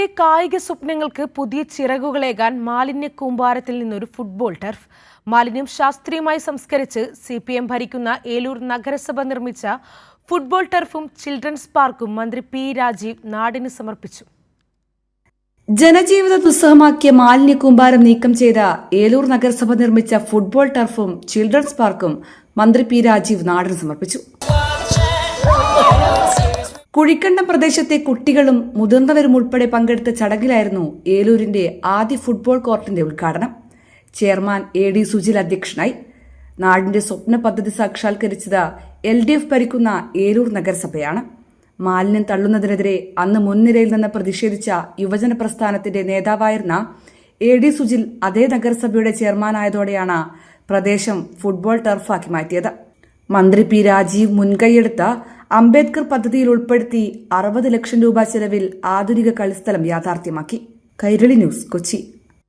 ഏലൂരിന്റെ കായിക സ്വപ്നങ്ങൾക്ക് പുതിയ ചിറകുകളേകാൻ മാലിന്യ കൂമ്പാരത്തിൽ നിന്നൊരു ഫുട്ബോൾ ടർഫ്. മാലിന്യം ശാസ്ത്രീയമായി സംസ്കരിച്ച് CPM ഭരിക്കുന്ന ഏലൂർ നഗരസഭ നിർമ്മിച്ച ഫുട്ബോൾ ടർഫും ചിൽഡ്രൻസ് പാർക്കും മന്ത്രി P. രാജീവ് നാടിന് സമർപ്പിച്ചു. ജനജീവിത ദുസ്സഹമാക്കിയ മാലിന്യ കൂമ്പാരം നീക്കം ചെയ്ത ഏലൂർ നഗരസഭ നിർമ്മിച്ച ഫുട്ബോൾ ടർഫും ചിൽഡ്രൻസ് പാർക്കും മന്ത്രി P. രാജീവ് നാടിന് സമർപ്പിച്ചു. കുഴിക്കണ്ടം പ്രദേശത്തെ കുട്ടികളും മുതിർന്നവരും ഉൾപ്പെടെ പങ്കെടുത്ത ചടങ്ങിലായിരുന്നു ഏലൂരിന്റെ ആദ്യ ഫുട്ബോൾ കോർട്ടിന്റെ ഉദ്ഘാടനം. ചെയർമാൻ AD സുജിൽ അധ്യക്ഷനായി. നാടിന്റെ സ്വപ്ന പദ്ധതി സാക്ഷാത്കരിച്ചത് LDF ഭരിക്കുന്ന ഏലൂർ നഗരസഭയാണ്. മാലിന്യം തള്ളുന്നതിനെതിരെ അന്ന് മുൻനിരയിൽ നിന്ന് പ്രതിഷേധിച്ച യുവജന പ്രസ്ഥാനത്തിന്റെ നേതാവായിരുന്ന AD സുജിൽ അതേ നഗരസഭയുടെ ചെയർമാനായതോടെയാണ് പ്രദേശം ഫുട്ബോൾ ടർഫാക്കി മാറ്റിയത്. മന്ത്രി P. രാജീവ് മുൻകൈയെടുത്ത അംബേദ്കർ പദ്ധതിയിൽ ഉൾപ്പെടുത്തി 60 ലക്ഷം രൂപ ചെലവിൽ ആധുനിക കളിസ്ഥലം യാഥാർത്ഥ്യമാക്കി. കൈരളി ന്യൂസ്, കൊച്ചി.